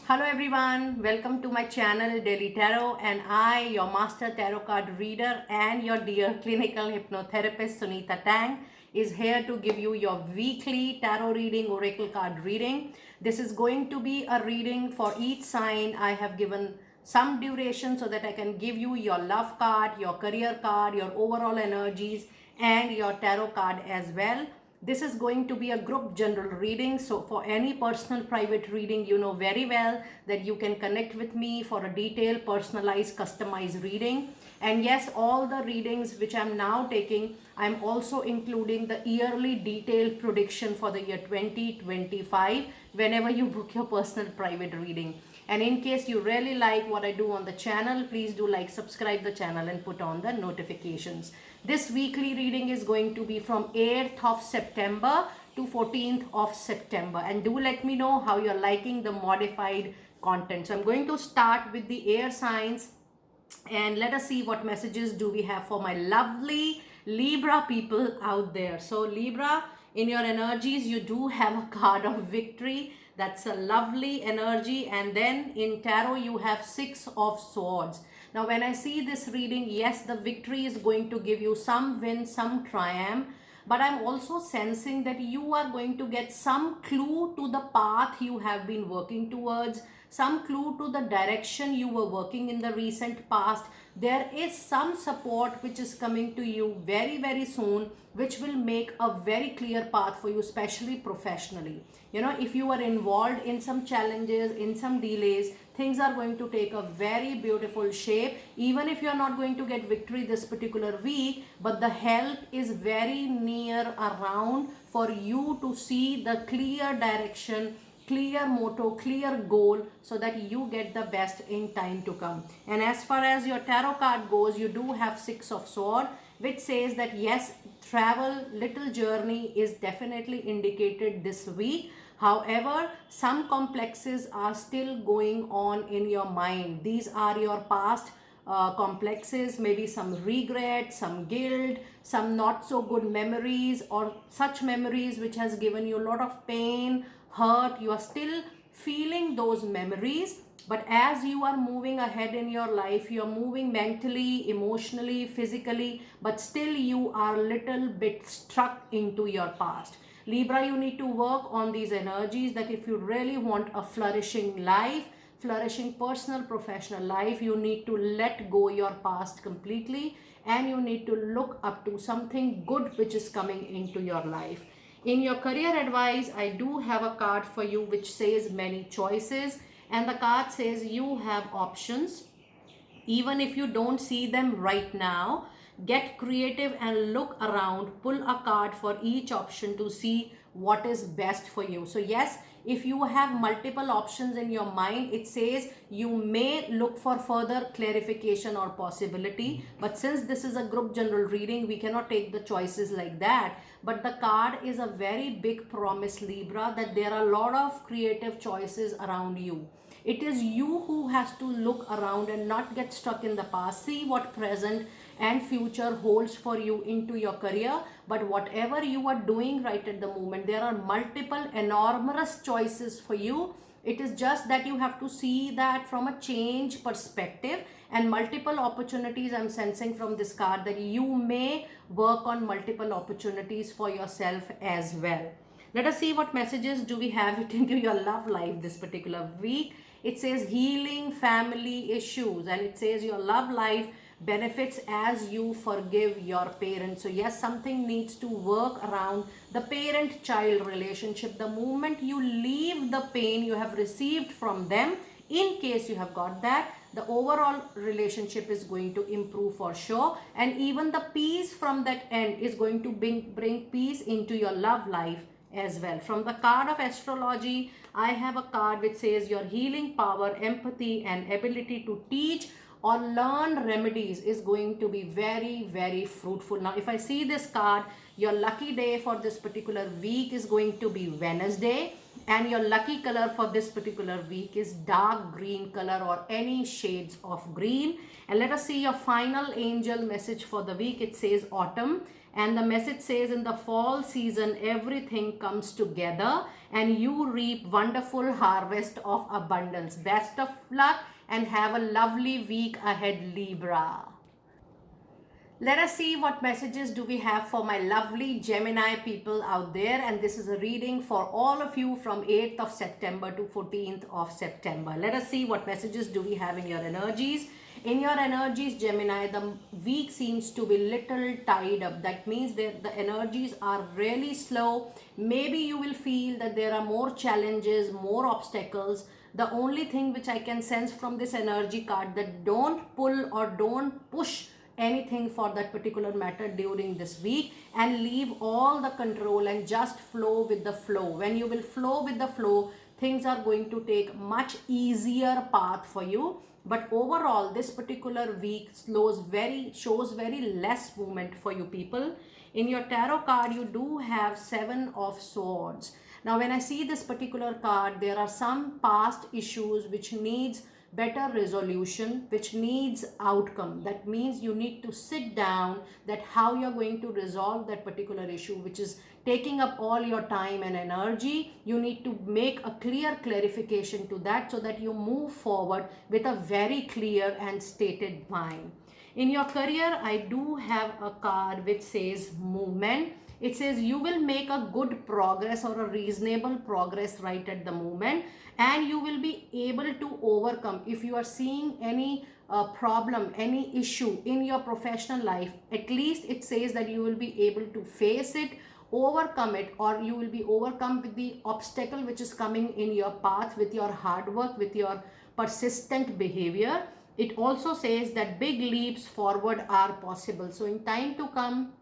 Hello everyone, welcome to my channel Daily Tarot, and I, your master tarot card reader and your dear clinical hypnotherapist Sunitaa Tank, is here to give you your weekly tarot reading, oracle card reading. This is going to be a reading for each sign. I have given some duration so that I can give you your love card, your career card, your overall energies, and your tarot card as well. This is going to be a group general reading. So for any personal private reading, you know very well that you can connect with me for a detailed, personalized, customized reading. And yes, all the readings which I'm now taking, I'm also including the yearly detailed prediction for the year 2025 whenever you book your personal private reading. And in case you really like what I do on the channel, please do like, subscribe the channel and put on the notifications. This weekly reading is going to be from 8th of September to 14th of September. And do let me know how you're liking the modified content. So I'm going to start with the air signs and let us see what messages do we have for my lovely Libra people out there. So Libra, in your energies, you do have a card of victory. That's a lovely energy. And then in tarot, you have 6 of swords. Now, when I see this reading, yes, the victory is going to give you some win, some triumph. But I'm also sensing that you are going to get some clue to the path you have been working towards, some clue to the direction you were working in the recent past. There is some support which is coming to you very, very soon, which will make a very clear path for you, especially professionally. You know, if you are involved in some challenges, in some delays, things are going to take a very beautiful shape. Even if you are not going to get victory this particular week, but the help is very near around for you to see the clear direction, clear motto, clear goal, so that you get the best in time to come. And as far as your tarot card goes, you do have 6 of swords, which says that yes, travel, little journey is definitely indicated this week. However, some complexes are still going on in your mind. These are your past complexes, maybe some regret, some guilt, some not so good memories, or such memories which has given you a lot of pain, hurt. You are still feeling those memories, but as you are moving ahead in your life, you are moving mentally, emotionally, physically, but still you are a little bit stuck into your past. Libra, you need to work on these energies, that if you really want a flourishing life, flourishing personal, professional life, you need to let go your past completely, and you need to look up to something good which is coming into your life. In your career advice, I do have a card for you which says many choices, and the card says you have options. Even if you don't see them right now, get creative and look around, pull a card for each option to see what is best for you. So yes, if you have multiple options in your mind, it says you may look for further clarification or possibility. But since this is a group general reading, we cannot take the choices like that. But the card is a very big promise, Libra, that there are a lot of creative choices around you. It is you who has to look around and not get stuck in the past. See what present and future holds for you into your career. But whatever you are doing right at the moment, there are multiple enormous choices for you. It is just that you have to see that from a change perspective, and multiple opportunities I'm sensing from this card, that you may work on multiple opportunities for yourself as well. Let us see what messages do we have it into your love life this particular week. It says healing family issues, and it says your love life benefits as you forgive your parents. So yes, something needs to work around the parent-child relationship. The moment you leave the pain you have received from them, in case you have got that, the overall relationship is going to improve for sure. And even the peace from that end is going to bring peace into your love life as well. From the card of astrology, I have a card which says your healing power, empathy, and ability to teach or learn remedies is going to be very, very fruitful. Now, if I see this card, your lucky day for this particular week is going to be Wednesday, and your lucky color for this particular week is dark green color or any shades of green. And let us see your final angel message for the week. It says autumn, And the message says in the fall season, everything comes together and you reap wonderful harvest of abundance. Best of luck and have a lovely week ahead, Libra. Let us see what messages do we have for my lovely Gemini people out there. And this is a reading for all of you from 8th of September to 14th of September. Let us see what messages do we have in your energies. In your energies, Gemini, the week seems to be little tied up. That means that the energies are really slow. Maybe you will feel that there are more challenges, more obstacles. The only thing which I can sense from this energy card, that don't pull or don't push anything for that particular matter during this week, and leave all the control and just flow with the flow. When you will flow with the flow, things are going to take much easier path for you. But overall, this particular week shows very less movement for you people. In your tarot card, you do have 7 of Swords. Now when I see this particular card, there are some past issues which needs better resolution, which needs outcome. That means you need to sit down, that how you're going to resolve that particular issue which is taking up all your time and energy. You need to make a clear clarification to that, so that you move forward with a very clear and stated mind. In your career, I do have a card which says movement. It says you will make a good progress or a reasonable progress right at the moment, and you will be able to overcome. If you are seeing any problem, any issue in your professional life, at least it says that you will be able to face it, overcome it, or you will be overcome with the obstacle which is coming in your path with your hard work, with your persistent behavior. It also says that big leaps forward are possible. So in time to come,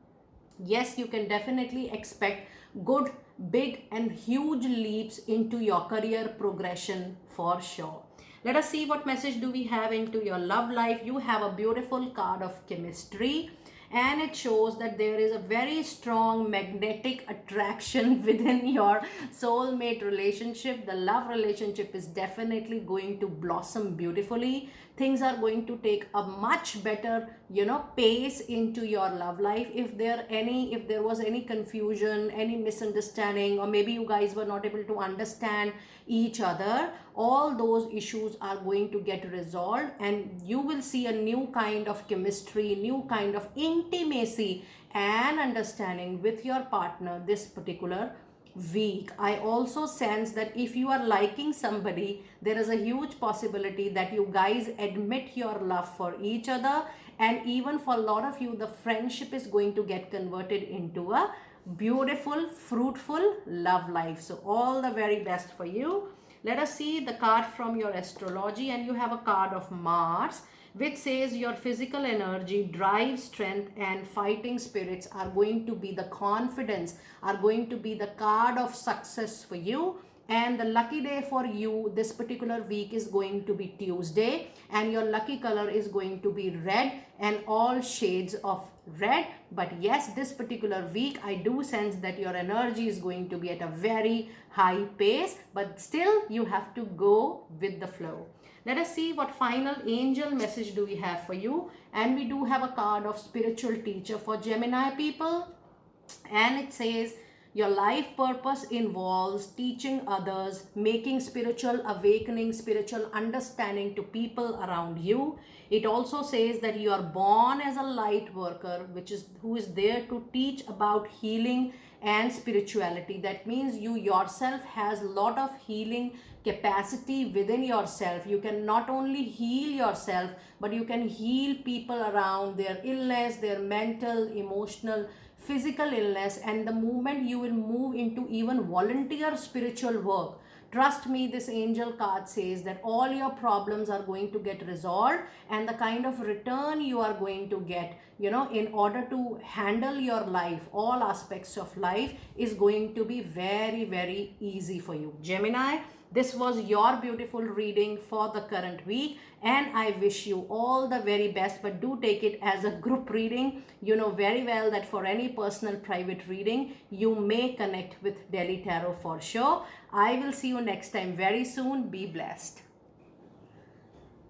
yes, you can definitely expect good, big and huge leaps into your career progression for sure. Let us see what message do we have into your love life. You have a beautiful card of chemistry, and it shows that there is a very strong magnetic attraction within your soulmate relationship. The love relationship is definitely going to blossom beautifully. Things are going to take a much better pace into your love life. If there was any confusion, any misunderstanding, or maybe you guys were not able to understand each other, all those issues are going to get resolved, and you will see a new kind of chemistry, new kind of intimacy and understanding with your partner this particular week. I also sense that if you are liking somebody, there is a huge possibility that you guys admit your love for each other, and even for a lot of you, the friendship is going to get converted into a beautiful, fruitful love life. So all the very best for you. Let us see the card from your astrology, and you have a card of Mars, which says your physical energy, drive, strength and fighting spirits are going to be the confidence, are going to be the card of success for you. And the lucky day for you this particular week is going to be Tuesday, and your lucky color is going to be red and all shades of red. But yes, this particular week I do sense that your energy is going to be at a very high pace, but still you have to go with the flow. Let us see what final angel message do we have for you. And we do have a card of spiritual teacher for Gemini people, and it says your life purpose involves teaching others, making spiritual awakening, spiritual understanding to people around you. It also says that you are born as a light worker, who is there to teach about healing and spirituality. That means you yourself has a lot of healing capacity within yourself. You can not only heal yourself, but you can heal people around, their illness, their mental, emotional, physical illness. And the moment you will move into even volunteer spiritual work, trust me, this angel card says that all your problems are going to get resolved, and the kind of return you are going to get, in order to handle your life, all aspects of life, is going to be very, very easy for you. Gemini, this was your beautiful reading for the current week, and I wish you all the very best. But do take it as a group reading. You know very well that for any personal private reading, you may connect with Delhi Tarot for sure. I will see you next time very soon. Be blessed.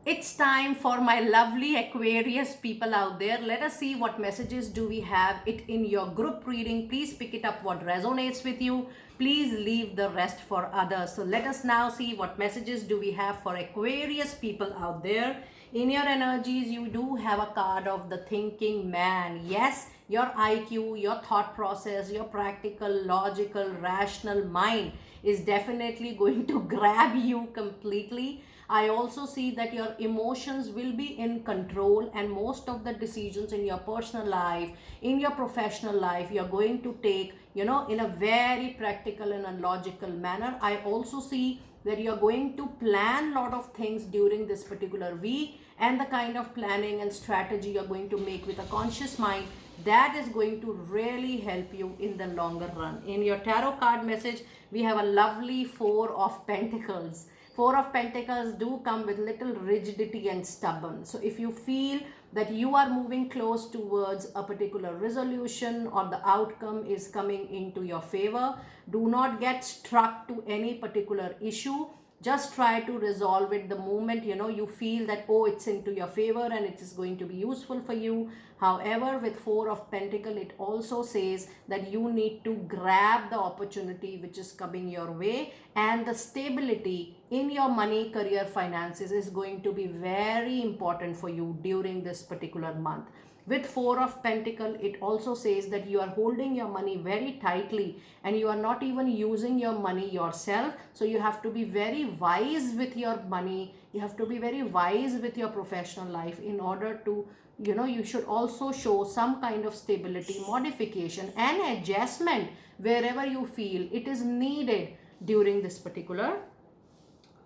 It's time for my lovely Aquarius people out there. Let us see what messages do we have it in your group reading. Please pick it up what resonates with you. Please leave the rest for others. So let us now see what messages do we have for Aquarius people out there. In your energies, you do have a card of the thinking man. Yes, your IQ, your thought process, your practical, logical, rational mind is definitely going to grab you completely. I also see that your emotions will be in control, and most of the decisions in your personal life, in your professional life, you're going to take, in a very practical and a logical manner. I also see that you're going to plan a lot of things during this particular week, and the kind of planning and strategy you're going to make with a conscious mind, that is going to really help you in the longer run. In your tarot card message, we have a lovely Four of Pentacles. Four of Pentacles do come with little rigidity and stubborn. So if you feel that you are moving close towards a particular resolution or the outcome is coming into your favor, do not get struck to any particular issue. Just try to resolve it the moment you feel that, oh, it's into your favor and it is going to be useful for you. However, with Four of Pentacles, it also says that you need to grab the opportunity which is coming your way, and the stability in your money, career, finances is going to be very important for you during this particular month. With Four of Pentacles, it also says that you are holding your money very tightly and you are not even using your money yourself. So you have to be very wise with your money. You have to be very wise with your professional life in order to, you should also show some kind of stability, modification and adjustment wherever you feel it is needed during this particular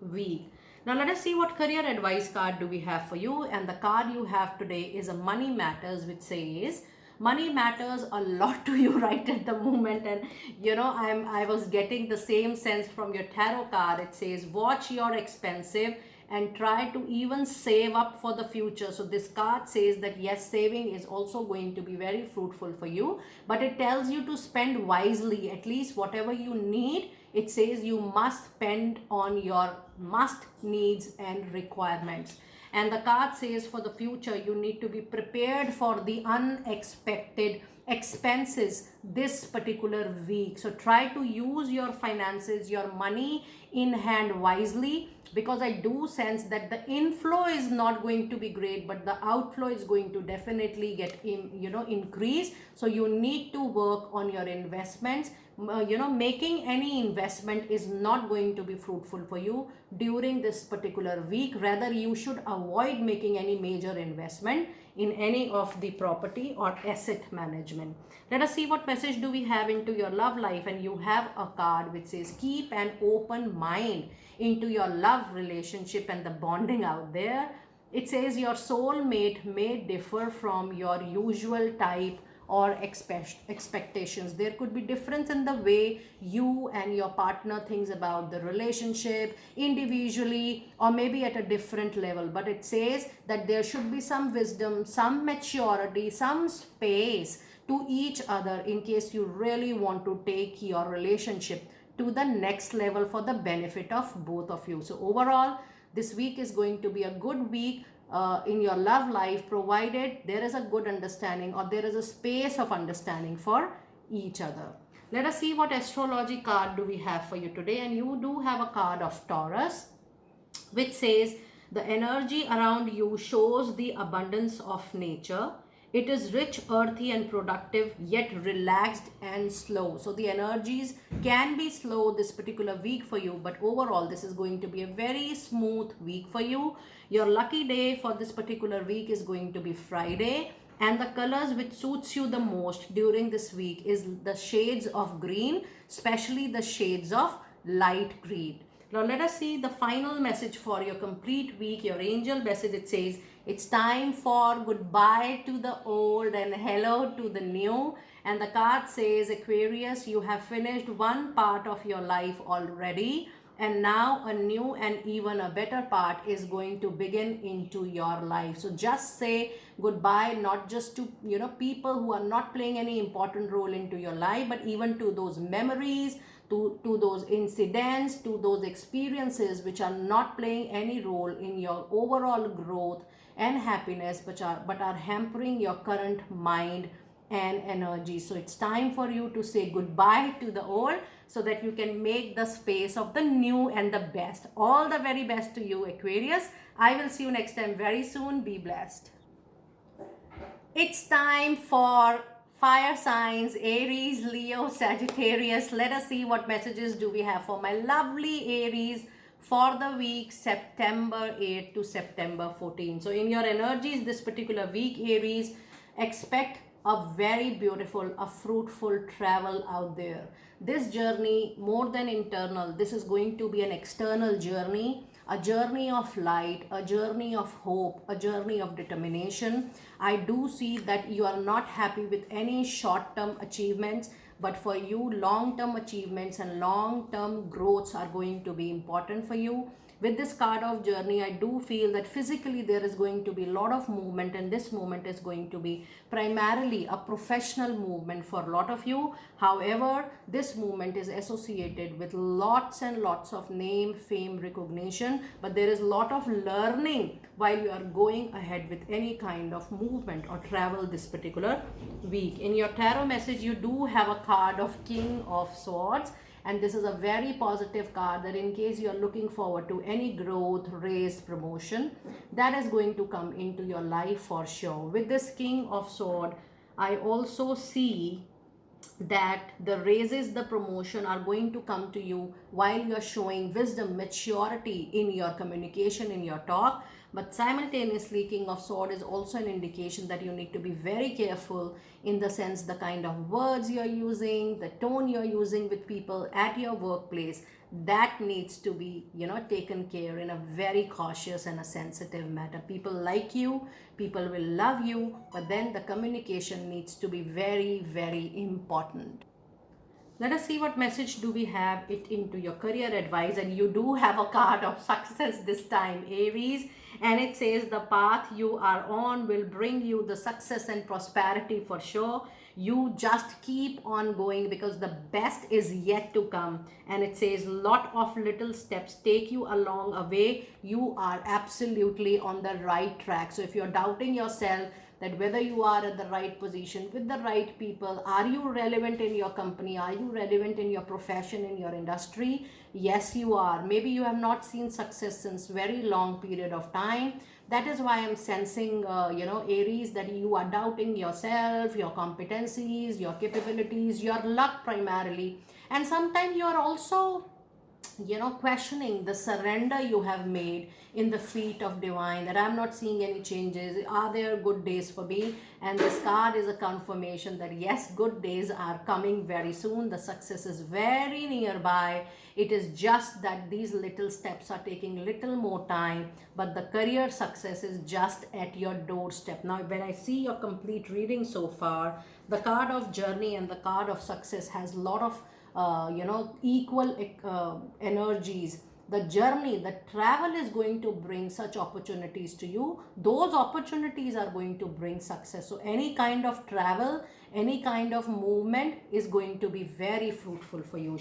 week. Now let us see what career advice card do we have for you, and the card you have today is a Money Matters, which says money matters a lot to you right at the moment. And I was getting the same sense from your tarot card. It says watch your expensive and try to even save up for the future. So this card says that yes, saving is also going to be very fruitful for you, but it tells you to spend wisely. At least whatever you need, it says you must spend on your must needs and requirements. And the card says for the future, you need to be prepared for the unexpected expenses this particular week. So try to use your finances, your money in hand wisely, because I do sense that the inflow is not going to be great, but the outflow is going to definitely get increase. So you need to work on your investments. Making any investment is not going to be fruitful for you during this particular week. Rather, you should avoid making any major investment in any of the property or asset management. Let us see what message do we have into your love life. And you have a card which says keep an open mind into your love relationship and the bonding out there. It says your soulmate may differ from your usual type or expectations. There could be difference in the way you and your partner thinks about the relationship individually or maybe at a different level. But it says that there should be some wisdom, some maturity, some space to each other in case you really want to take your relationship to the next level for the benefit of both of you. So overall, this week is going to be a good week in your love life, provided there is a good understanding or there is a space of understanding for each other. Let us see what astrology card do we have for you today. And you do have a card of Taurus, which says the energy around you shows the abundance of nature. It is rich, earthy and productive, yet relaxed and slow. So the energies can be slow this particular week for you, but overall this is going to be a very smooth week for you. Your lucky day for this particular week is going to be Friday, and the colors which suits you the most during this week is the shades of green, especially the shades of light green. Now let us see the final message for your complete week. Your angel message, it says it's time for goodbye to the old and hello to the new. And the card says, Aquarius, you have finished one part of your life already, and now a new and even a better part is going to begin into your life. So just say goodbye, not just to people who are not playing any important role into your life, but even to those memories, to those incidents, to those experiences which are not playing any role in your overall growth and happiness, but are hampering your current mind and energy. So it's time for you to say goodbye to the old so that you can make the space of the new and the best. All the very best to you, Aquarius. I will see you next time very soon. Be blessed. It's time for fire signs, Aries, Leo, Sagittarius. Let us see what messages do we have for my lovely Aries for the week September 8 to September 14. So in your energies this particular week, Aries, expect a very beautiful, a fruitful travel out there. This journey, more than internal, this is going to be an external journey, a journey of light, a journey of hope, a journey of determination. I do see that you are not happy with any short-term achievements, but for you, long-term achievements and long-term growths are going to be important for you. With this card of journey, I do feel that physically there is going to be a lot of movement, and this movement is going to be primarily a professional movement for a lot of you. However, this movement is associated with lots and lots of name, fame, recognition, but there is a lot of learning while you are going ahead with any kind of movement or travel this particular week. In your tarot message, you do have a card of King of Swords. And this is a very positive card that in case you are looking forward to any growth, raise, promotion, that is going to come into your life for sure. With this King of Sword, I also see that the raises, the promotion are going to come to you while you are showing wisdom, maturity in your communication, in your talk. But simultaneously, King of Sword is also an indication that you need to be very careful in the sense the kind of words you're using, the tone you're using with people at your workplace. That needs to be, taken care in a very cautious and a sensitive matter. People like you, people will love you, but then the communication needs to be very, very important. Let us see what message do we have it into your career advice. And you do have a card of success this time, Aries. And it says the path you are on will bring you the success and prosperity for sure. You just keep on going because the best is yet to come. And it says lot of little steps take you along a way. You are absolutely on the right track. So if you're doubting yourself, that whether you are at the right position with the right people, are you relevant in your company, are you relevant in your profession, in your industry? Yes, you are. Maybe you have not seen success since very long period of time. That is why I'm sensing, Aries, that you are doubting yourself, your competencies, your capabilities, your luck primarily. And sometimes you are also questioning the surrender you have made in the feet of divine, that I'm not seeing any changes. Are there good days for me? And this card is a confirmation that yes, good days are coming very soon. The success is very nearby. It is just that these little steps are taking little more time, but the career success is just at your doorstep. Now, when I see your complete reading so far, the card of journey and the card of success has a lot of equal energies. The journey, the travel is going to bring such opportunities to you. Those opportunities are going to bring success. So any kind of travel, any kind of movement is going to be very fruitful for you,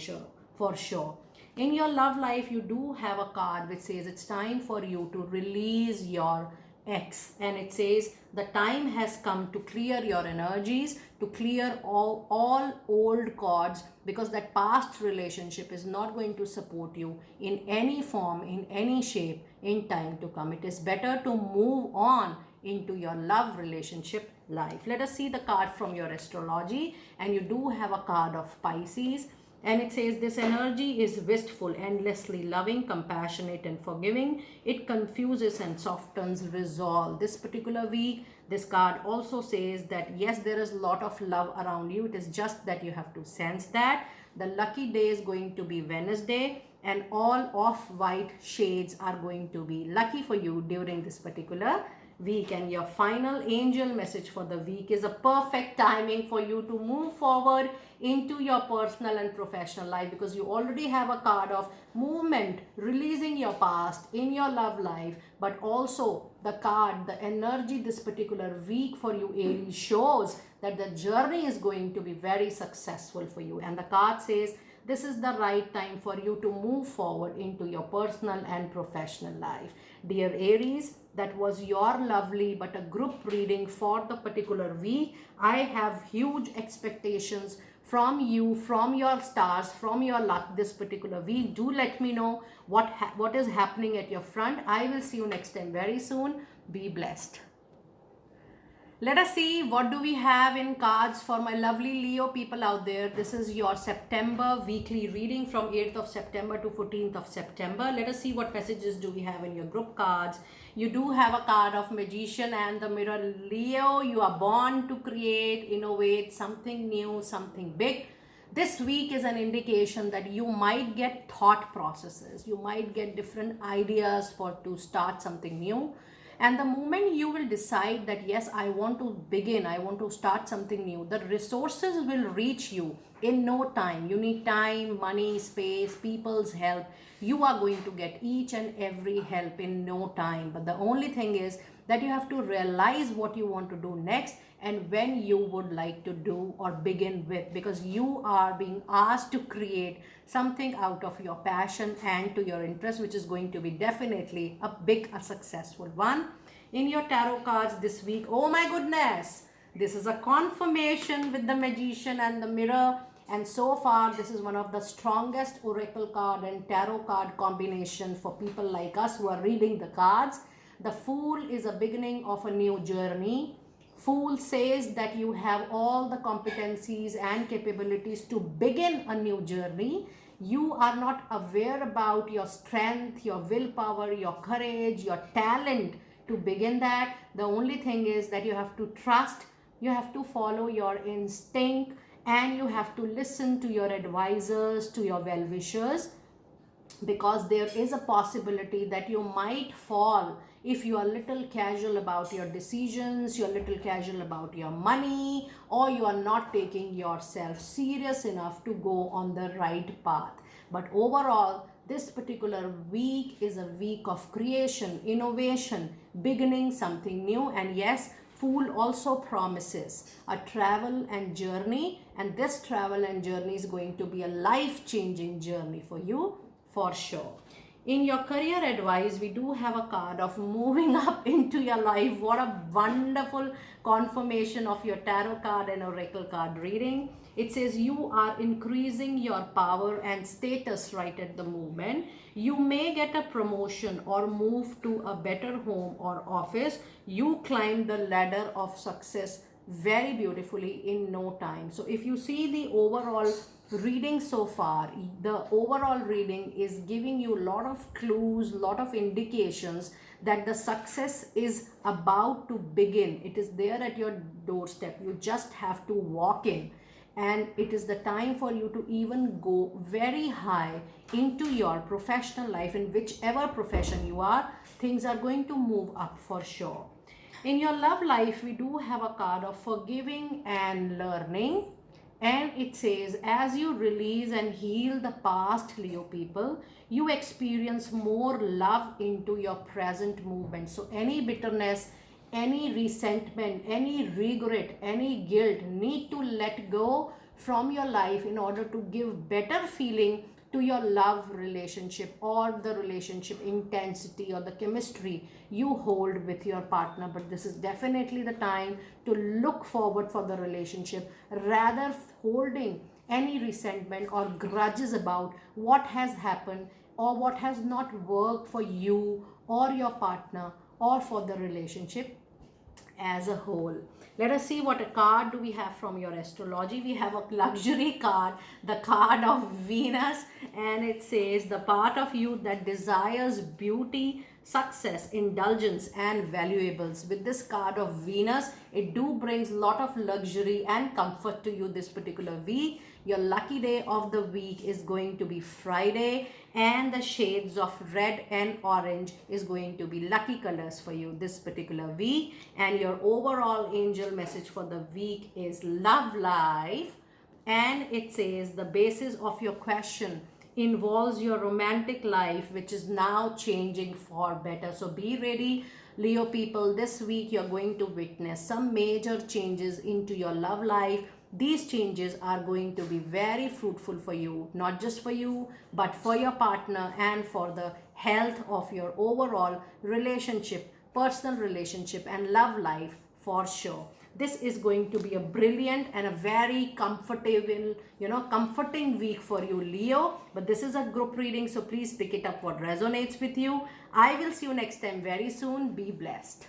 for sure. In your love life, you do have a card which says it's time for you to release your ex, and it says the time has come to clear your energies, to clear all old cords, because that past relationship is not going to support you in any form, in any shape in time to come. It is better to move on into your love relationship life. Let us see the card from your astrology, and you do have a card of Pisces. And it says this energy is wistful, endlessly loving, compassionate and forgiving. It confuses and softens resolve. This particular week, this card also says that yes, there is a lot of love around you. It is just that you have to sense that. The lucky day is going to be Wednesday, and all off-white shades are going to be lucky for you during this particular week. And your final angel message for the week is a perfect timing for you to move forward into your personal and professional life, because you already have a card of movement, releasing your past in your love life, but also the card, the energy this particular week for you, Aries, shows that the journey is going to be very successful for you. And the card says this is the right time for you to move forward into your personal and professional life. Dear Aries, that was your lovely but a group reading for the particular week. I have huge expectations from you, from your stars, from your luck this particular week. Do let me know what is happening at your front. I will see you next time very soon. Be blessed. Let us see what do we have in cards for my lovely Leo people out there. This is your September weekly reading from 8th of September to 14th of September. Let us see what messages do we have in your group cards. You do have a card of Magician and the Mirror. Leo, you are born to create, innovate, something new, something big. This week is an indication that you might get thought processes. You might get different ideas to start something new. And the moment you will decide that, yes, I want to begin, I want to start something new, the resources will reach you in no time. You need time, money, space, people's help. You are going to get each and every help in no time. But the only thing is that you have to realize what you want to do next and when you would like to do or begin with, because you are being asked to create something out of your passion and to your interest, which is going to be definitely a successful one. In your tarot cards this week, oh my goodness, this is a confirmation with the Magician and the Mirror. And so far, this is one of the strongest oracle card and tarot card combination for people like us who are reading the cards. The Fool is a beginning of a new journey. Fool says that you have all the competencies and capabilities to begin a new journey. You are not aware about your strength, your willpower, your courage, your talent to begin that. The only thing is that you have to trust, you have to follow your instinct, and you have to listen to your advisors, to your well-wishers, because there is a possibility that you might fall if you are little casual about your decisions, you're little casual about your money, or you are not taking yourself serious enough to go on the right path. But overall, this particular week is a week of creation, innovation, beginning something new. And yes, Fool also promises a travel and journey, and this travel and journey is going to be a life-changing journey for you for sure. In your career advice, we do have a card of moving up into your life. What a wonderful confirmation of your tarot card and oracle card reading. It says you are increasing your power and status right at the moment. You may get a promotion or move to a better home or office. You climb the ladder of success very beautifully in no time. So if you see the overall reading so far, the overall reading is giving you a lot of clues, lot of indications that the success is about to begin. It is there at your doorstep. You just have to walk in, and it is the time for you to even go very high into your professional life. In whichever profession you are, things are going to move up for sure. In your love life, we do have a card of forgiving and learning. And it says, as you release and heal the past, Leo people, you experience more love into your present movement. So any bitterness, any resentment, any regret, any guilt need to let go from your life in order to give better feeling to your love relationship or the relationship intensity or the chemistry you hold with your partner. But this is definitely the time to look forward for the relationship rather holding any resentment or grudges about what has happened or what has not worked for you or your partner or for the relationship as a whole. Let us see what a card do we have from your astrology. We have a luxury card, the card of Venus, and it says the part of you that desires beauty, success, indulgence and valuables. With this card of Venus, it do brings lot of luxury and comfort to you this particular week. Your lucky day of the week is going to be Friday, and the shades of red and orange is going to be lucky colors for you this particular week. And your overall angel message for the week is love life, and it says the basis of your question involves your romantic life, which is now changing for better. So be ready, Leo people. This week you're going to witness some major changes into your love life, these changes are going to be very fruitful for you, not just for you, but for your partner and for the health of your overall relationship, personal relationship, and love life for sure. This is going to be a brilliant and a very comfortable, comforting week for you, Leo. But this is a group reading, so please pick it up what resonates with you. I will see you next time very soon. Be blessed.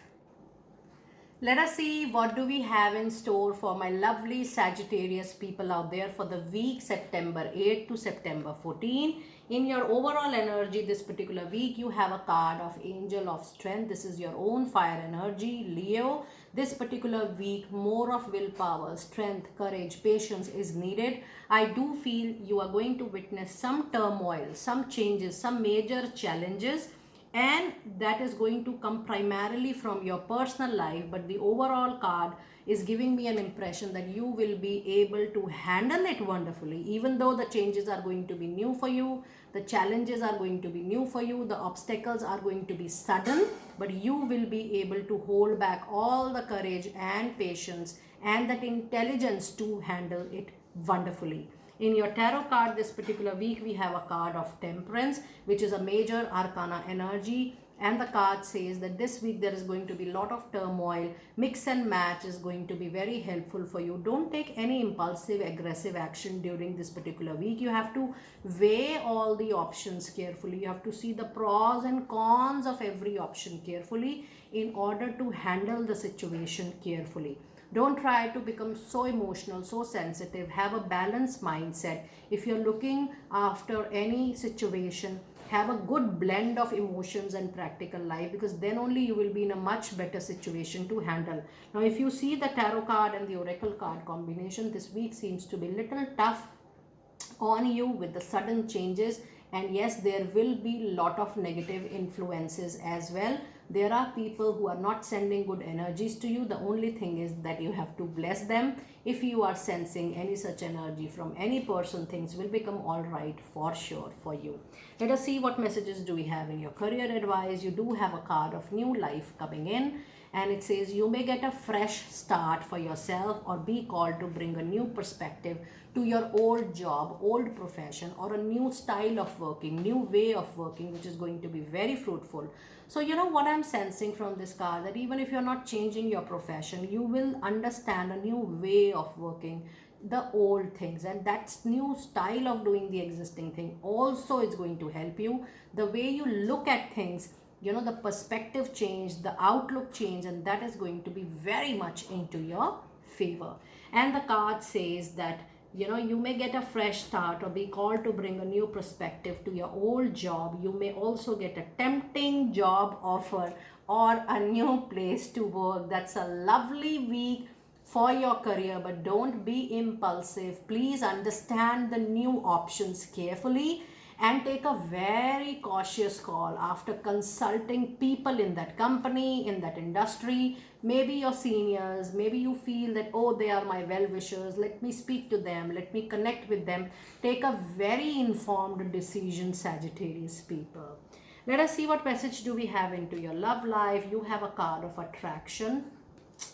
Let us see what do we have in store for my lovely Sagittarius people out there for the week September 8 to September 14. In your overall energy this particular week, you have a card of Angel of Strength. This is your own fire energy, Leo. This particular week, more of willpower, strength, courage, patience is needed. I do feel you are going to witness some turmoil, some changes, some major challenges, and that is going to come primarily from your personal life. But the overall card is giving me an impression that you will be able to handle it wonderfully, even though the changes are going to be new for you, the challenges are going to be new for you, the obstacles are going to be sudden, but you will be able to hold back all the courage and patience and that intelligence to handle it wonderfully. In your tarot card this particular week, we have a card of Temperance, which is a major arcana energy. And the card says that this week there is going to be a lot of turmoil. Mix and match is going to be very helpful for you. Don't take any impulsive, aggressive action during this particular week. You have to weigh all the options carefully. You have to see the pros and cons of every option carefully in order to handle the situation carefully. Don't try to become so emotional, so sensitive. Have a balanced mindset. If you're looking after any situation, have a good blend of emotions and practical life, because then only you will be in a much better situation to handle. Now, if you see the tarot card and the oracle card combination, this week seems to be a little tough on you with the sudden changes. And yes, there will be a lot of negative influences as well. There are people who are not sending good energies to you. The only thing is that you have to bless them. If you are sensing any such energy from any person, things will become all right for sure for you. Let us see what messages do we have in your career advice. You do have a card of new life coming in, and it says you may get a fresh start for yourself or be called to bring a new perspective to your old job, old profession, or a new style of working, new way of working, which is going to be very fruitful. So you know what I'm sensing from this card, that even if you're not changing your profession, you will understand a new way of working the old things, and that new style of doing the existing thing also is going to help you. The way you look at things, the perspective change, the outlook change, and that is going to be very much into your favor. And the card says that you may get a fresh start or be called to bring a new perspective to your old job. You may also get a tempting job offer or a new place to work. That's a lovely week for your career, but don't be impulsive. Please understand the new options carefully and take a very cautious call after consulting people in that company, in that industry, maybe your seniors. Maybe you feel that, oh, they are my well-wishers, let me speak to them, let me connect with them. Take a very informed decision, Sagittarius people. Let us see what message do we have into your love life. You have a card of attraction,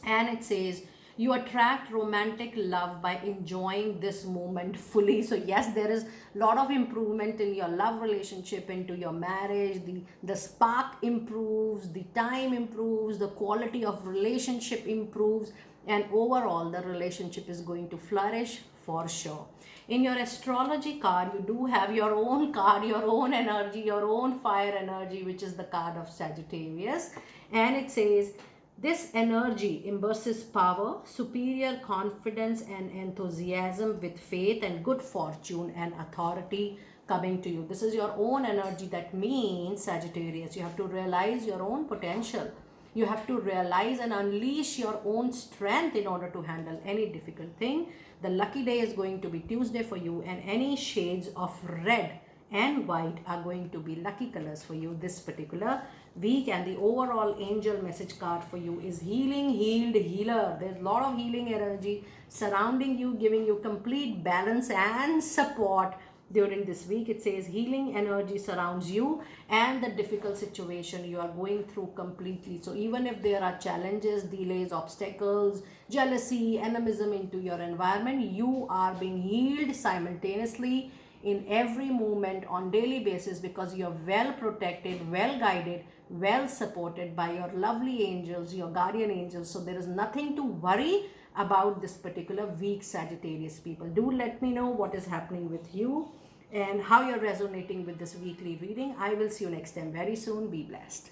and it says you attract romantic love by enjoying this moment fully. So yes, there is a lot of improvement in your love relationship, into your marriage. The spark improves, the time improves, the quality of relationship improves, and overall the relationship is going to flourish for sure. In your astrology card, you do have your own card, your own energy, your own fire energy, which is the card of Sagittarius. And it says, this energy embodies power, superior confidence and enthusiasm with faith and good fortune and authority coming to you. This is your own energy. That means, Sagittarius, you have to realize your own potential. You have to realize and unleash your own strength in order to handle any difficult thing. The lucky day is going to be Tuesday for you, and any shades of red and white are going to be lucky colors for you this particular week. And the overall angel message card for you is healing, healed, healer. There's a lot of healing energy surrounding you, giving you complete balance and support during this week. It says healing energy surrounds you and the difficult situation you are going through completely. So even if there are challenges, delays, obstacles, jealousy, animism into your environment, you are being healed simultaneously in every moment on daily basis, because you're well protected, well guided, well supported by your lovely angels, your guardian angels. So there is nothing to worry about this particular week, Sagittarius people. Do let me know what is happening with you and how you're resonating with this weekly reading. I will see you next time very soon. Be blessed.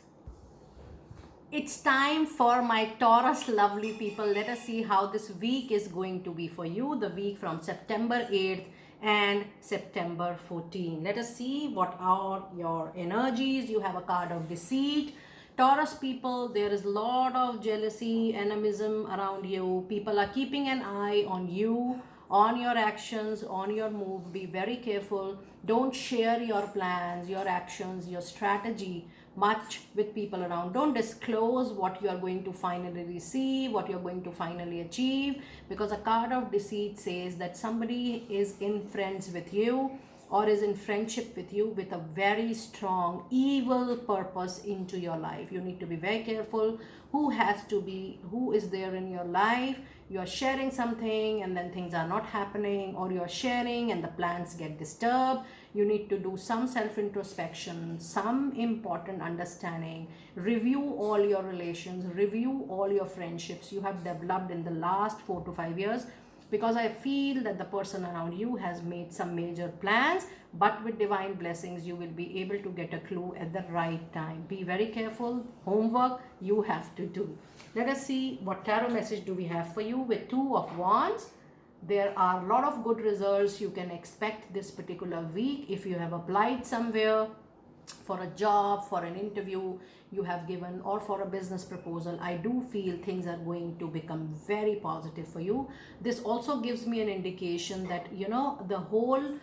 It's time for my Taurus lovely people. Let us see how this week is going to be for you, the week from September 8th and September 14th. Let us see what are your energies. You have a card of deceit. Taurus people, there is a lot of jealousy, animism around you. People are keeping an eye on you, on your actions, on your move. Be very careful. Don't share your plans, your actions, your strategy much with people around. Don't disclose what you are going to finally receive, what you're going to finally achieve, because a card of deceit says that somebody is in friends with you or is in friendship with you with a very strong evil purpose into your life. You need to be very careful who is there in your life. You are sharing something and then things are not happening, or you are sharing and the plans get disturbed. You need to do some self-introspection, some important understanding, review all your relations, review all your friendships you have developed in the last 4 to 5 years, because I feel that the person around you has made some major plans, but with divine blessings you will be able to get a clue at the right time. Be very careful. Homework you have to do. Let us see what tarot message do we have for you with Two of Wands. There are a lot of good results you can expect this particular week if you have applied somewhere for a job, for an interview you have given, or for a business proposal. I do feel things are going to become very positive for you. This also gives me an indication that the whole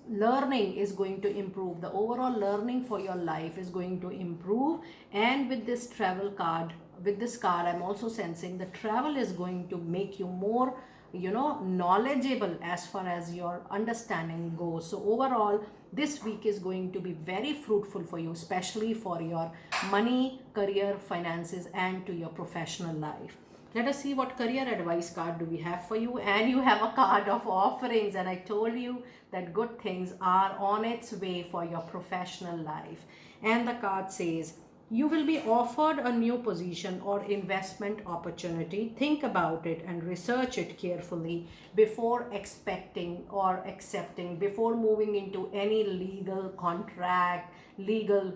learning is going to improve. The overall learning for your life is going to improve. And with this travel card, with this card, I'm also sensing the travel is going to make you more knowledgeable as far as your understanding goes. So overall this week is going to be very fruitful for you, especially for your money, career, finances, and to your professional life. Let us see what career advice card do we have for you. And you have a card of offerings, and I told you that good things are on its way for your professional life. And the card says you will be offered a new position or investment opportunity. Think about it and research it carefully before expecting or accepting, before moving into any legal contract, legal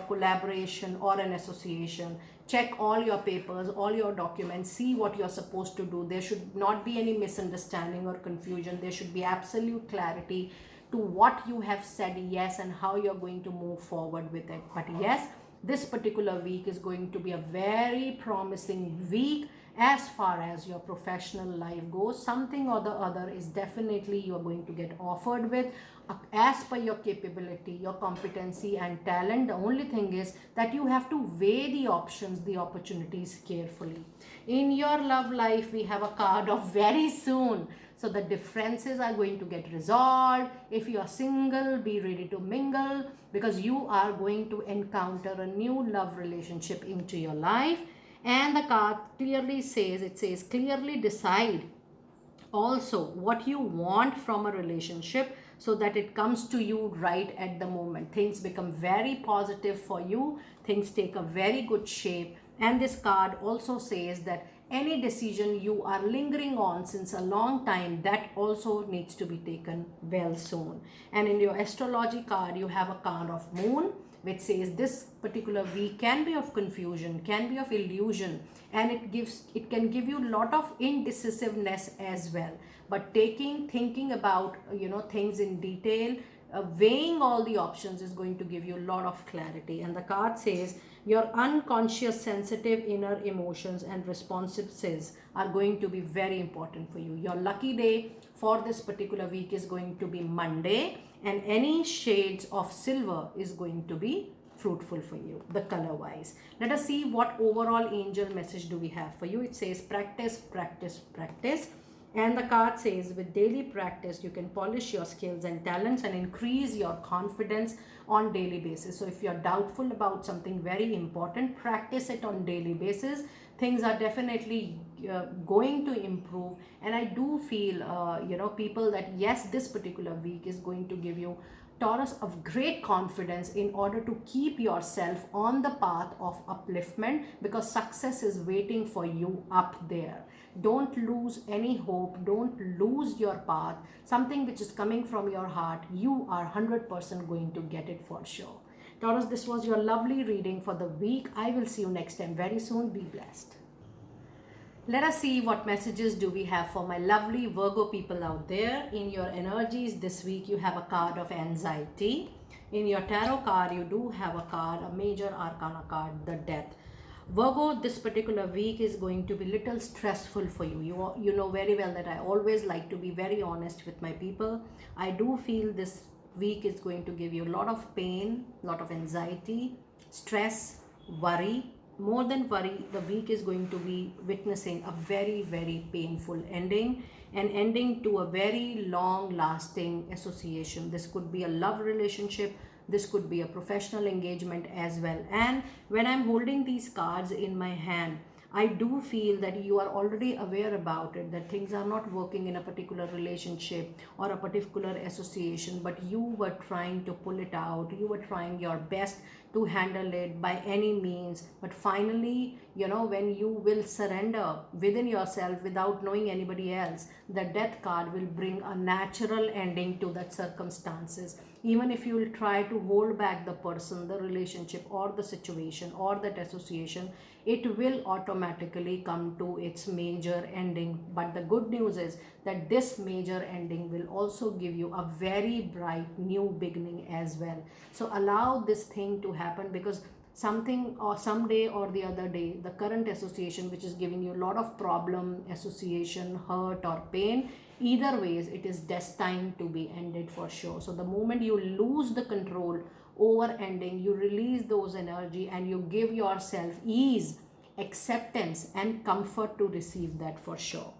collaboration or an association. Check all your papers, all your documents, see what you're supposed to do. There should not be any misunderstanding or confusion. There should be absolute clarity to what you have said yes and how you're going to move forward with it. But yes, this particular week is going to be a very promising week as far as your professional life goes. Something or the other is definitely you are going to get offered with as per your capability, your competency and talent. The only thing is that you have to weigh the options, the opportunities carefully. In your love life, we have a card of very soon. So the differences are going to get resolved. If you are single, be ready to mingle, because you are going to encounter a new love relationship into your life. And the card clearly says, it says clearly decide also what you want from a relationship so that it comes to you right at the moment. Things become very positive for you. Things take a very good shape. And this card also says that any decision you are lingering on since a long time, that also needs to be taken well soon. And in your astrology card, you have a card of moon, which says this particular week can be of confusion, can be of illusion, and it can give you a lot of indecisiveness as well. But thinking about things in detail, weighing all the options is going to give you a lot of clarity. And the card says your unconscious sensitive inner emotions and responses are going to be very important for you. Your lucky day for this particular week is going to be Monday, and any shades of silver is going to be fruitful for you, the color wise. Let us see what overall angel message do we have for you. It says practice, practice, practice. And the card says, with daily practice, you can polish your skills and talents and increase your confidence on daily basis. So if you're doubtful about something very important, practice it on daily basis. Things are definitely going to improve. And I do feel, people, that yes, this particular week is going to give you, Taurus, of great confidence in order to keep yourself on the path of upliftment, because success is waiting for you up there. Don't lose any hope. Don't lose your path. Something which is coming from your heart, you are 100% going to get it for sure. Taurus, this was your lovely reading for the week. I will see you next time very soon. Be blessed. Let us see what messages do we have for my lovely Virgo people out there. In your energies this week, you have a card of anxiety. In your tarot card, you do have a card, a major arcana card, the death. Virgo, this particular week is going to be little stressful for you. You know very well that I always like to be very honest with my people. I do feel this week is going to give you a lot of pain, lot of anxiety, stress, worry. More than worry, the week is going to be witnessing a very, very painful ending, an ending to a very long lasting association. This could be a love relationship, this could be a professional engagement as well. And when I'm holding these cards in my hand, I do feel that you are already aware about it, that things are not working in a particular relationship or a particular association, but you were trying to pull it out. You were trying your best to handle it by any means. But finally, when you will surrender within yourself without knowing anybody else, the death card will bring a natural ending to that circumstances. Even if you will try to hold back the person, the relationship, or the situation, or that association, it will automatically come to its major ending. But the good news is that this major ending will also give you a very bright new beginning as well. So allow this thing to happen, because something or someday or the other day, the current association which is giving you a lot of problem, association, hurt or pain, either ways it is destined to be ended for sure. So the moment you lose the control over ending, you release those energy and you give yourself ease, acceptance and comfort to receive that for sure.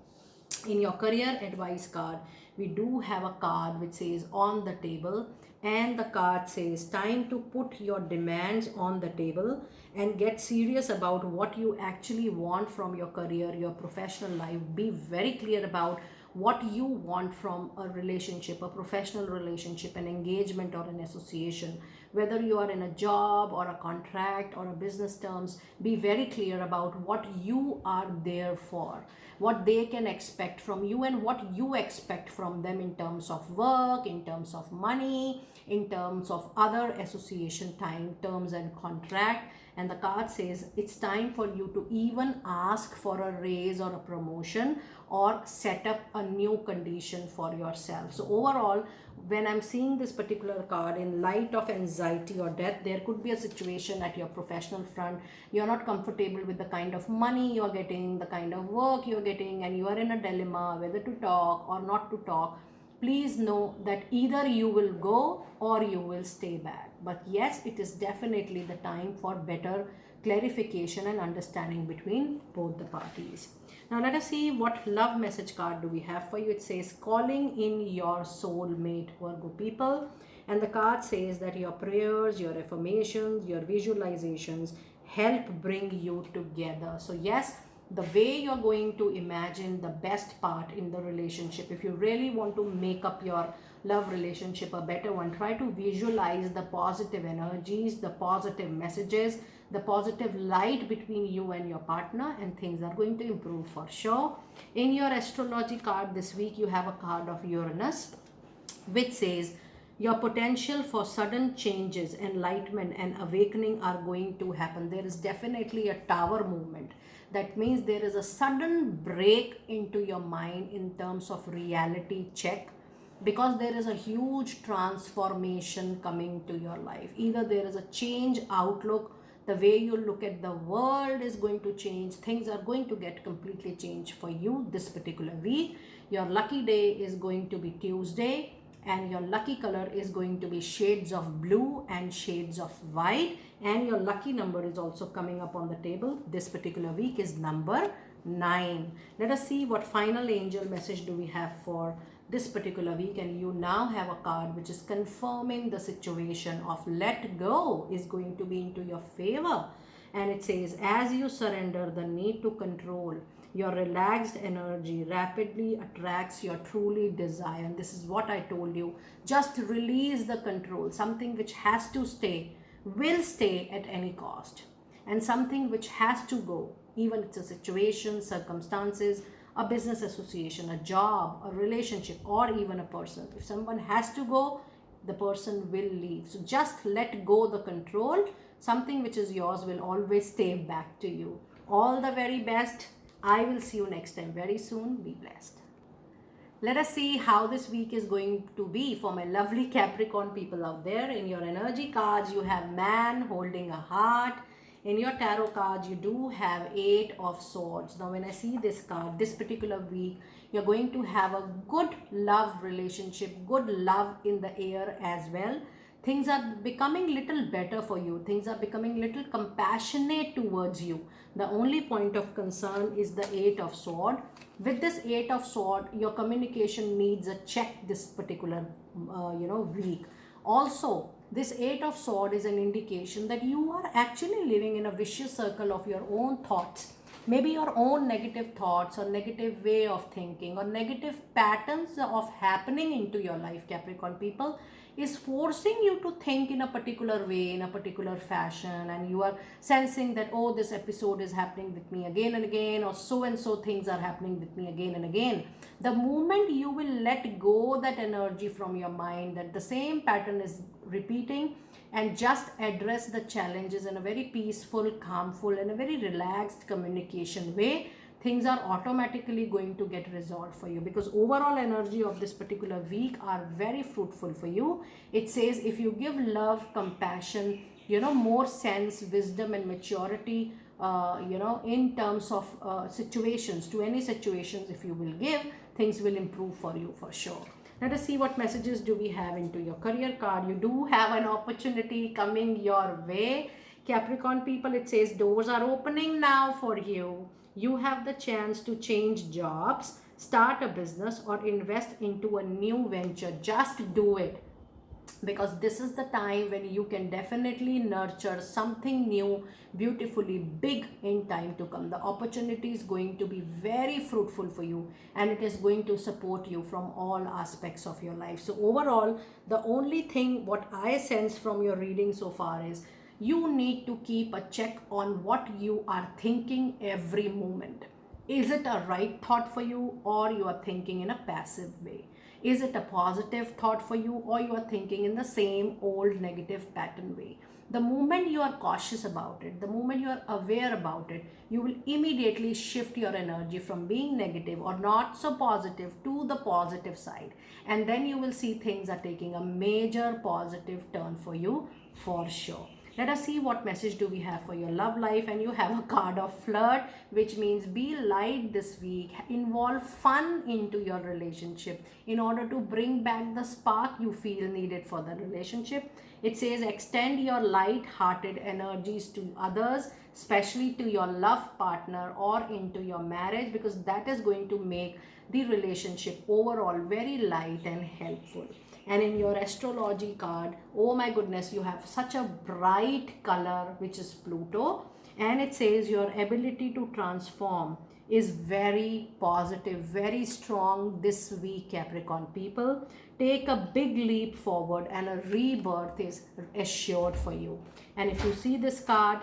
In your career advice card, we do have a card which says on the table, and the card says time to put your demands on the table and get serious about what you actually want from your career, your professional life. Be very clear about what you want from a relationship, a professional relationship, an engagement or an association. Whether you are in a job or a contract or a business terms, be very clear about what you are there for, what they can expect from you and what you expect from them in terms of work, in terms of money, in terms of other association time, terms and contract. And the card says it's time for you to even ask for a raise or a promotion or set up a new condition for yourself. So overall, when I'm seeing this particular card in light of anxiety or death, there could be a situation at your professional front. You're not comfortable with the kind of money you're getting, the kind of work you're getting, and you are in a dilemma whether to talk or not to talk. Please know that either you will go or you will stay back. But yes, it is definitely the time for better clarification and understanding between both the parties. Now let us see what love message card do we have for you. It says calling in your soulmate, Virgo people. And the card says that your prayers, your affirmations, your visualizations help bring you together. So yes, the way you're going to imagine the best part in the relationship, if you really want to make up your love relationship a better one, try to visualize the positive energies, the positive messages, the positive light between you and your partner, and things are going to improve for sure. In your astrology card this week, you have a card of Uranus, which says your potential for sudden changes, enlightenment and awakening are going to happen. There is definitely a tower movement. That means there is a sudden break into your mind in terms of reality check, because there is a huge transformation coming to your life. Either there is a change outlook, the way you look at the world is going to change. Things are going to get completely changed for you this particular week. Your lucky day is going to be Tuesday, and your lucky color is going to be shades of blue and shades of white. And your lucky number is also coming up on the table this particular week is number 9. Let us see what final angel message do we have for this particular week. And you now have a card which is confirming the situation of let go is going to be into your favor. And it says, as you surrender the need to control, your relaxed energy rapidly attracts your truly desire. And this is what I told you. Just release the control. Something which has to stay will stay at any cost. And something which has to go, even it's a situation, circumstances, a business association, a job, a relationship, or even a person. If someone has to go, the person will leave. So just let go the control. Something which is yours will always stay back to you. All the very best. I will see you next time very soon. Be blessed. Let us see how this week is going to be for my lovely Capricorn people out there. In your energy cards, you have man holding a heart. In your tarot cards, you do have 8 of swords. Now, when I see this card, this particular week, you're going to have a good love relationship, good love in the air as well. Things are becoming little better for you. Things are becoming little compassionate towards you. The only point of concern is the 8 of sword. With this 8 of sword, your communication needs a check this particular week. Also, this 8 of sword is an indication that you are actually living in a vicious circle of your own thoughts. Maybe your own negative thoughts or negative way of thinking or negative patterns of happening into your life, Capricorn people, is forcing you to think in a particular way, in a particular fashion, and you are sensing that, oh, this episode is happening with me again and again, or so and so things are happening with me again and again. The moment you will let go that energy from your mind, that the same pattern is repeating, and just address the challenges in a very peaceful, calmful, and a very relaxed communication way, things are automatically going to get resolved for you, because overall energy of this particular week are very fruitful for you. It says if you give love, compassion, more sense, wisdom, and maturity, in terms of situations, to any situations, if you will give, things will improve for you for sure. Let us see what messages do we have into your career card. You do have an opportunity coming your way, Capricorn people. It says doors are opening now for you. You have the chance to change jobs, start a business, or invest into a new venture. Just do it, because this is the time when you can definitely nurture something new, beautifully big in time to come. The opportunity is going to be very fruitful for you, and it is going to support you from all aspects of your life. So overall, the only thing what I sense from your reading so far is you need to keep a check on what you are thinking every moment. Is it a right thought for you, or you are thinking in a passive way? Is it a positive thought for you, or you are thinking in the same old negative pattern way? The moment you are cautious about it, the moment you are aware about it, you will immediately shift your energy from being negative or not so positive to the positive side. And then you will see things are taking a major positive turn for you for sure. Let us see what message do we have for your love life. And you have a card of flirt, which means be light this week. Involve fun into your relationship in order to bring back the spark you feel needed for the relationship. It says extend your light-hearted energies to others, especially to your love partner or into your marriage, because that is going to make the relationship overall very light and helpful. And in your astrology card, oh my goodness, you have such a bright color, which is Pluto. And it says your ability to transform is very positive, very strong this week, Capricorn people. Take a big leap forward and a rebirth is assured for you. And if you see this card,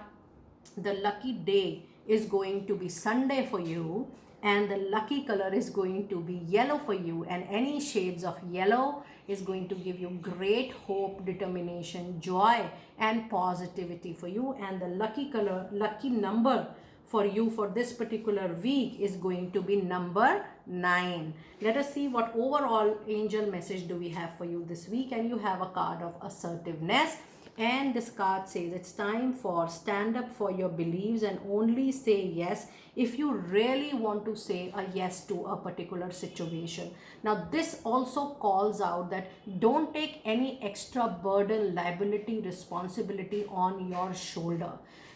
the lucky day is going to be Sunday for you, and the lucky color is going to be yellow for you, and any shades of yellow is going to give you great hope, determination, joy, and positivity for you. And the lucky color, lucky number for you for this particular week is going to be number 9. Let us see what overall angel message do we have for you this week. And you have a card of assertiveness. And this card says it's time for stand up for your beliefs and only say yes if you really want to say a yes to a particular situation. Now, this also calls out that don't take any extra burden, liability, responsibility on your shoulder.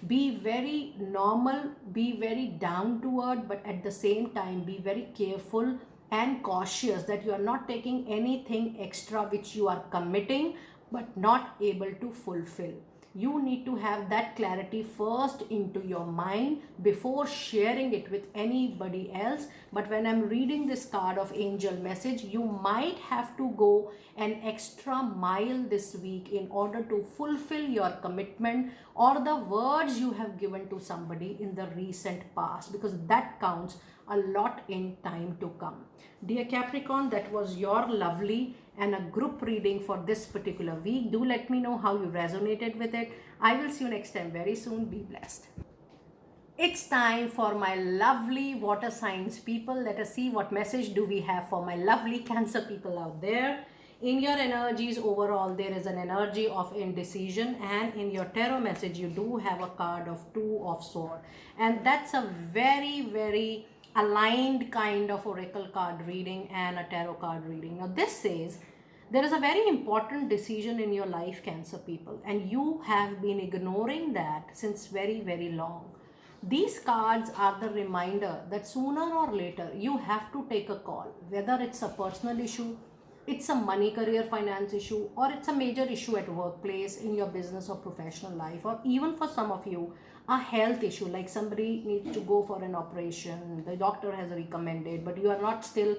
Be very normal, be very down to earth, but at the same time, be very careful and cautious that you are not taking anything extra which you are committing but not able to fulfill. You need to have that clarity first into your mind before sharing it with anybody else. But when I'm reading this card of angel message, you might have to go an extra mile this week in order to fulfill your commitment or the words you have given to somebody in the recent past, because that counts a lot in time to come. Dear Capricorn, that was your lovely and a group reading for this particular week. Do let me know how you resonated with it. I will see you next time very soon. Be blessed. It's time for my lovely water signs people. Let us see what message do we have for my lovely Cancer people out there. In your energies overall, there is an energy of indecision, and in your tarot message, you do have a card of Two of Swords, and that's a very aligned kind of oracle card reading and a tarot card reading. Now, this says there is a very important decision in your life, Cancer people, and you have been ignoring that since very long. These cards are the reminder that sooner or later you have to take a call, whether it's a personal issue, it's a money, career, finance issue, or it's a major issue at workplace, in your business or professional life, or even for some of you, a health issue, like somebody needs to go for an operation, the doctor has recommended, but you are not still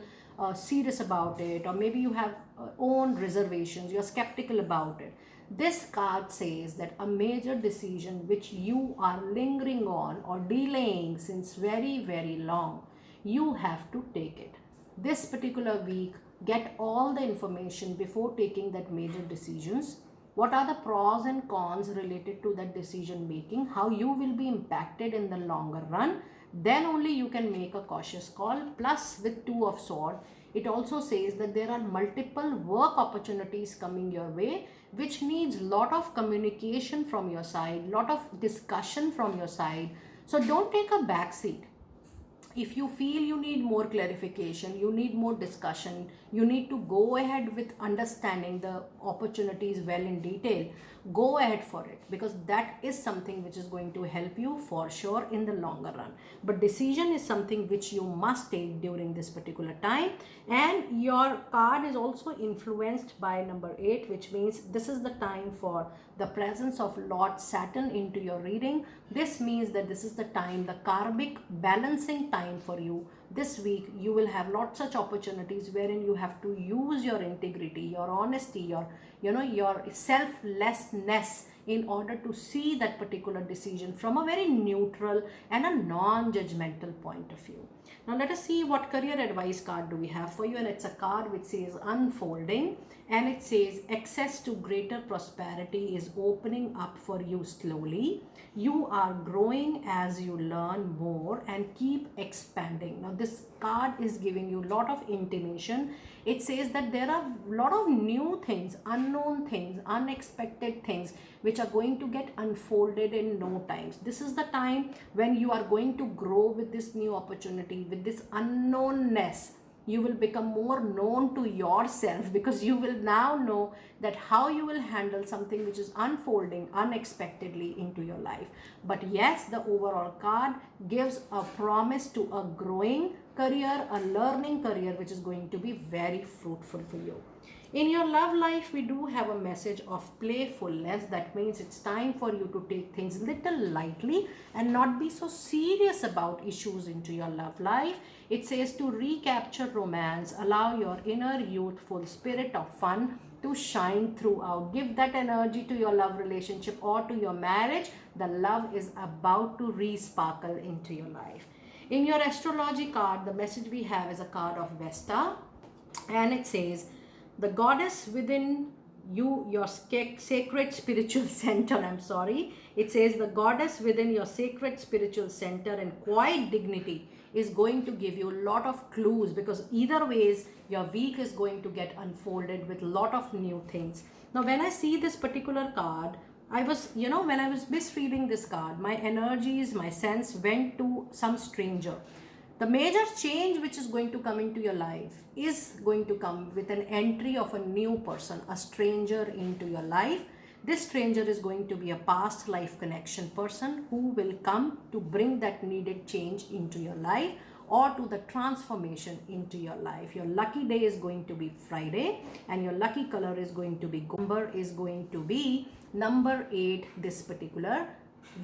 serious about it, or maybe you have own reservations, you're skeptical about it. This card says that a major decision which you are lingering on or delaying since very long, you have to take it. This particular week, get all the information before taking that major decisions. What are the pros and cons related to that decision making, how you will be impacted in the longer run, then only you can make a cautious call. Plus, with Two of Swords, it also says that there are multiple work opportunities coming your way, which needs lot of communication from your side, lot of discussion from your side. So don't take a back seat. If you feel you need more clarification, you need more discussion, you need to go ahead with understanding the opportunities well in detail, go ahead for it, because that is something which is going to help you for sure in the longer run. But decision is something which you must take during this particular time. And your card is also influenced by number 8, which means this is the time for the presence of Lord Saturn into your reading. This means that this is the time, the karmic balancing time for you. This week you will have lots such opportunities wherein you have to use your integrity, your honesty, your selflessness in order to see that particular decision from a very neutral and a non-judgmental point of view. Now let us see what career advice card do we have for you, and it's a card which says unfolding, and it says access to greater prosperity is opening up for you slowly. You are growing as you learn more and keep expanding. Now this card is giving you a lot of intimation. It says that there are a lot of new things, unknown things, unexpected things which are going to get unfolded in no time. This is the time when you are going to grow with this new opportunity, with this unknownness. You will become more known to yourself, because you will now know that how you will handle something which is unfolding unexpectedly into your life. But yes, the overall card gives a promise to a growing career, a learning career, which is going to be very fruitful for you. In your love life, we do have a message of playfulness. That means it's time for you to take things little lightly and not be so serious about issues into your love life. It says to recapture romance, allow your inner youthful spirit of fun to shine throughout. Give that energy to your love relationship or to your marriage. The love is about to re-sparkle into your life. In your astrology card, the message we have is a card of Vesta, and it says, the goddess within you, your sacred spiritual center, it says the goddess within your sacred spiritual center and quiet dignity is going to give you a lot of clues, because either ways your week is going to get unfolded with a lot of new things. Now when I see this particular card, I was, when I was misreading this card, my energies, my sense went to some stranger. The major change which is going to come into your life is going to come with an entry of a new person, a stranger into your life. This stranger is going to be a past life connection person who will come to bring that needed change into your life or to the transformation into your life. Your lucky day is going to be Friday and your lucky color is going to be number is going to be number 8 this particular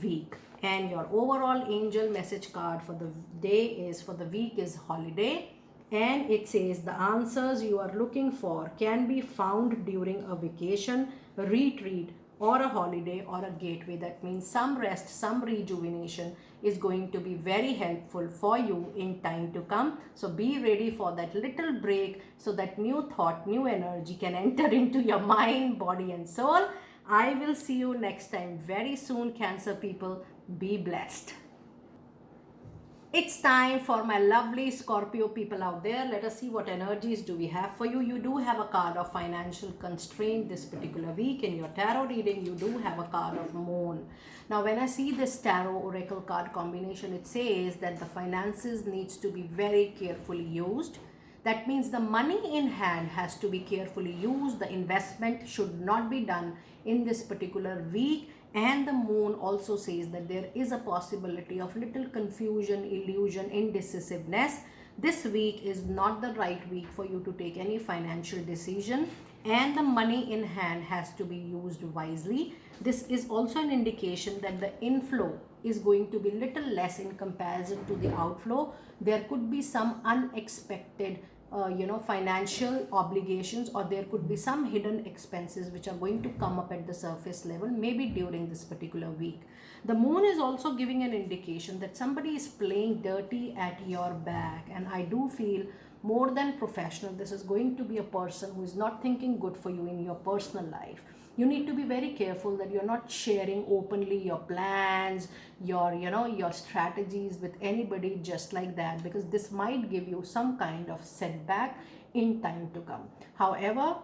week. And your overall angel message card for the day is for the week is holiday, and it says the answers you are looking for can be found during a vacation, retreat, or a holiday or a gateway. That means some rest, some rejuvenation is going to be very helpful for you in time to come. So be ready for that little break so that new thought, new energy can enter into your mind, body and soul. I will see you next time very soon, Cancer people. Be blessed. It's time for my lovely Scorpio people out there. Let us see what energies do we have for you. You do have a card of financial constraint this particular week. In your tarot reading, you do have a card of moon. Now, when I see this tarot oracle card combination, it says that the finances needs to be very carefully used. That means the money in hand has to be carefully used. The investment should not be done in this particular week. And the moon also says that there is a possibility of little confusion, illusion, indecisiveness. This week is not the right week for you to take any financial decision, and the money in hand has to be used wisely. This is also an indication that the inflow is going to be little less in comparison to the outflow. There could be some unexpected financial obligations, or there could be some hidden expenses which are going to come up at the surface level maybe during this particular week. The moon is also giving an indication that somebody is playing dirty at your back, and I do feel more than professional, this is going to be a person who is not thinking good for you in your personal life. You need to be very careful that you're not sharing openly your plans, your strategies with anybody just like that, because this might give you some kind of setback in time to come. However,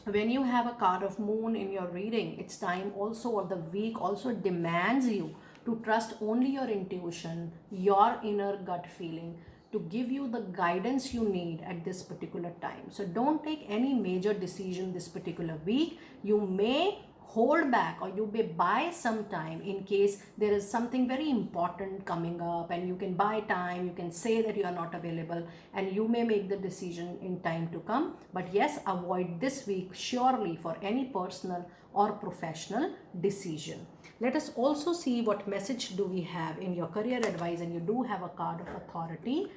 when you have a card of moon in your reading, it's time also, or the week also demands you to trust only your intuition, your inner gut feeling, to give you the guidance you need at this particular time. So don't take any major decision this particular week. You may hold back, or you may buy some time in case there is something very important coming up, and you can buy time, you can say that you are not available, and you may make the decision in time to come. But yes, avoid this week surely for any personal or professional decision. Let us also see what message do we have in your career advice, and you do have a card of authority,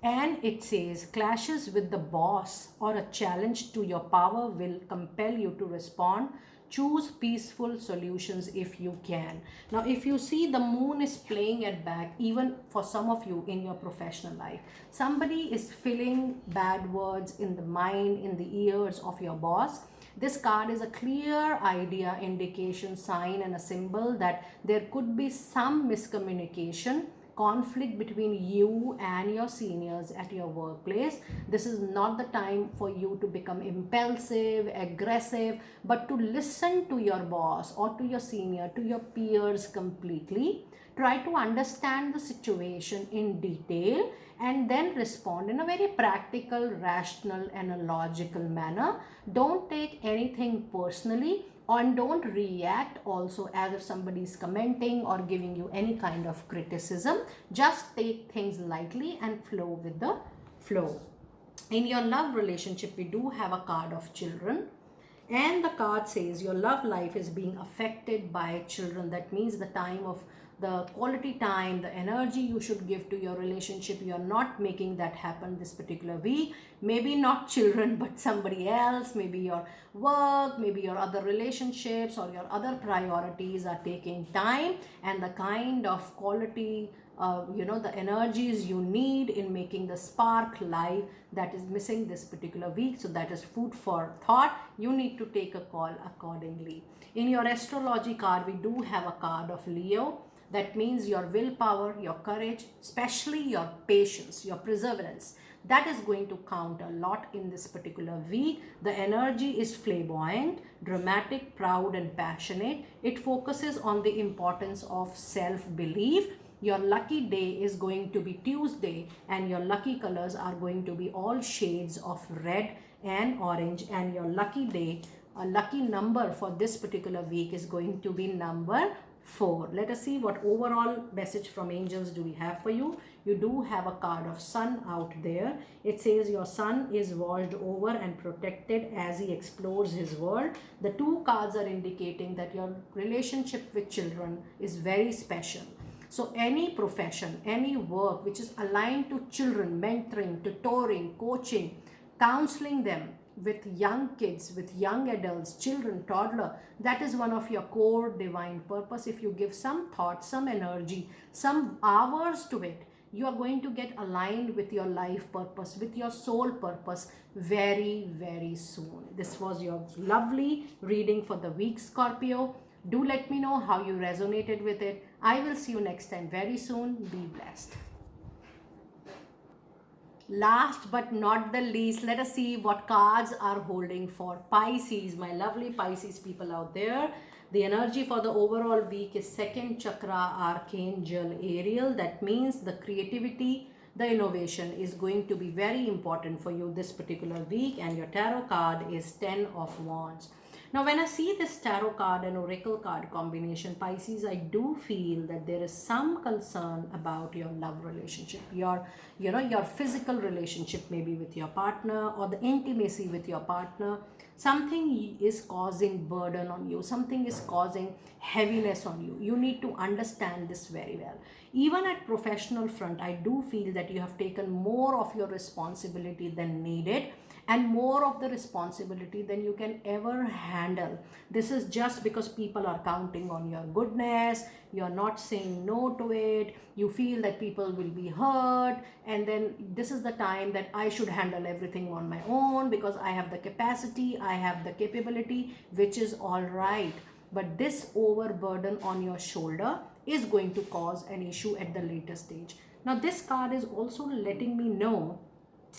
and it says clashes with the boss or a challenge to your power will compel you to respond. Choose peaceful solutions if you can. Now, if you see, the moon is playing at back even for some of you in your professional life. Somebody is filling bad words in the mind, in the ears of your boss. This card is a clear idea, indication, sign, and a symbol that there could be some miscommunication, conflict between you and your seniors at your workplace. This is not the time for you to become impulsive, aggressive, but to listen to your boss or to your senior, to your peers completely. Try to understand the situation in detail and then respond in a very practical, rational, and a logical manner. Don't take anything personally, and don't react also as if somebody is commenting or giving you any kind of criticism. Just take things lightly and flow with the flow. In your love relationship, we do have a card of children, and the card says your love life is being affected by children. That means the time of the quality time, the energy you should give to your relationship, you are not making that happen this particular week. Maybe not children, but somebody else, maybe your work, maybe your other relationships or your other priorities are taking time, and the kind of quality the energies you need in making the spark live, that is missing this particular week. So that is food for thought. You need to take a call accordingly. In your astrology card, we do have a card of Leo. That means your willpower, your courage, especially your patience, your perseverance. that is going to count a lot in this particular week. The energy is flamboyant, dramatic, proud and passionate. It focuses on the importance of self-belief. Your lucky day is going to be Tuesday, and your lucky colors are going to be all shades of red and orange, and your lucky day, a lucky number for this particular week is going to be number 4. Let us see what overall message from angels do we have for you. You do have a card of sun out there. It says your son is watched over and protected as he explores his world. The 2 cards are indicating that your relationship with children is very special. So any profession, any work which is aligned to children, mentoring, tutoring, coaching, counseling them with young kids, with young adults, children, toddler, that is one of your core divine purpose. If you give some thought, some energy, some hours to it, you are going to get aligned with your life purpose, with your soul purpose very, very soon. This was your lovely reading for the week, Scorpio. Do let me know how you resonated with it. I will see you next time very soon. Be blessed. Last but not the least, let us see what cards are holding for Pisces, my lovely Pisces people out there. The energy for the overall week is 2nd chakra, Archangel Ariel. That means the creativity, the innovation is going to be very important for you this particular week, and your tarot card is 10 of Wands. Now, when I see this tarot card and oracle card combination, Pisces, I do feel that there is some concern about your love relationship, your physical relationship, maybe with your partner, or the intimacy with your partner. Something is causing burden on you. Something is causing heaviness on you. You need to understand this very well. Even at professional front, I do feel that you have taken more of your responsibility than needed, and more of the responsibility than you can ever handle. This is just because people are counting on your goodness, you're not saying no to it, you feel that people will be hurt, and then this is the time that I should handle everything on my own because I have the capacity, I have the capability, which is all right. But this overburden on your shoulder is going to cause an issue at the later stage. Now, this card is also letting me know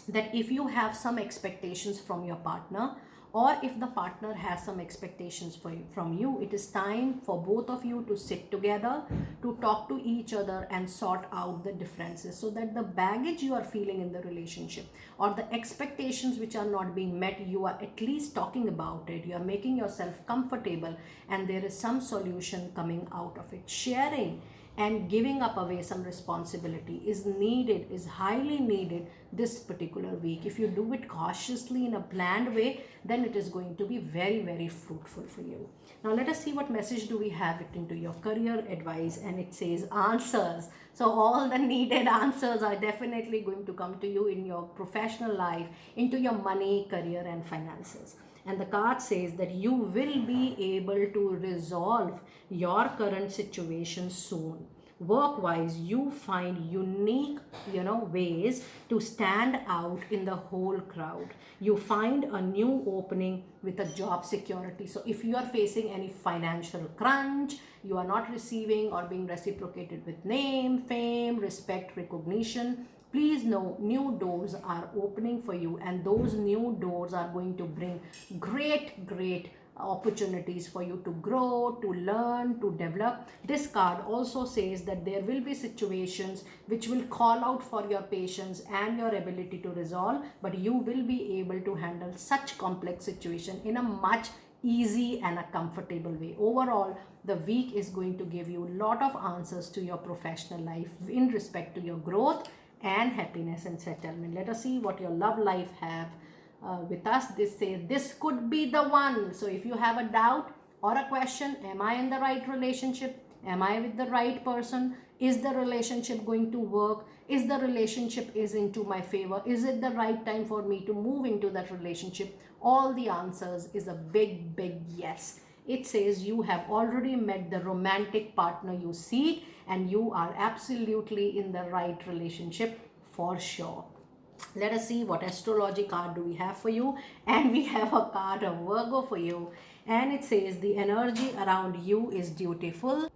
that if you have some expectations from your partner, or if the partner has some expectations from you, it is time for both of you to sit together, to talk to each other and sort out the differences, so that the baggage you are feeling in the relationship, or the expectations which are not being met, you are at least talking about it, you are making yourself comfortable, and there is some solution coming out of it. Sharing and giving up away some responsibility is needed, is highly needed this particular week. If you do it cautiously in a planned way, then it is going to be very, very fruitful for you. Now, let us see what message do we have it into your career advice, and it says answers. So all the needed answers are definitely going to come to you in your professional life, into your money, career and finances. And the card says that you will be able to resolve your current situation soon. Work-wise, you find unique, ways to stand out in the whole crowd. You find a new opening with a job security. So if you are facing any financial crunch, you are not receiving or being reciprocated with name, fame, respect, recognition, please know new doors are opening for you, and those new doors are going to bring great opportunities for you to grow, to learn, to develop. This card also says that there will be situations which will call out for your patience and your ability to resolve, but you will be able to handle such complex situation in a much easy and a comfortable way. Overall, the week is going to give you a lot of answers to your professional life in respect to your growth and happiness and settlement. Let us see what your love life have with us. This says this could be the one. So if you have a doubt or a question, am I in the right relationship? Am I with the right person? Is the relationship going to work? Is the relationship is into my favor? Is it the right time for me to move into that relationship? All the answers is a big yes. It says you have already met the romantic partner you seek, and you are absolutely in the right relationship for sure. Let us see what astrology card do we have for you. And we have a card of Virgo for you, and it says the energy around you is dutiful,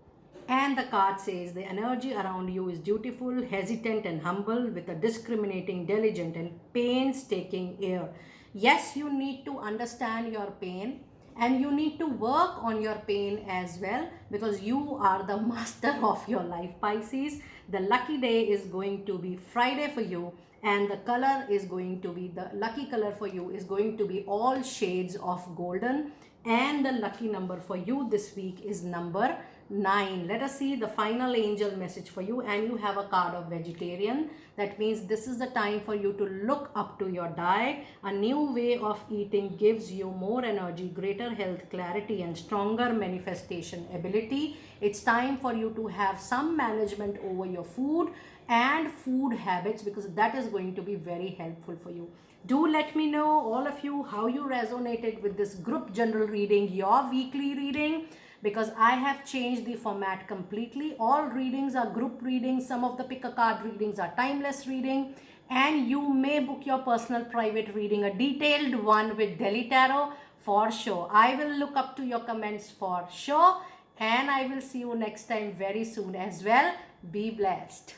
And the card says the energy around you is dutiful, hesitant, and humble, with a discriminating, diligent, and painstaking air. Yes, you need to understand your pain and you need to work on your pain as well, because you are the master of your life, Pisces. The lucky day is going to be Friday for you, and the color is going to be, the lucky color for you is going to be all shades of golden, and the lucky number for you this week is number 9. Let us see the final angel message for you. And you have a card of vegetarian. That means this is the time for you to look up to your diet. A new way of eating gives you more energy, greater health, clarity, and stronger manifestation ability. It's time for you to have some management over your food and food habits, because that is going to be very helpful for you. Do let me know, all of you, how you resonated with this group general reading, your weekly reading, because I have changed the format completely. All readings are group readings. Some of the pick a card readings are timeless reading, and you may book your personal private reading, a detailed one with Delhi Tarot, for sure. I will look up to your comments for sure, and I will see you next time very soon as well. Be blessed.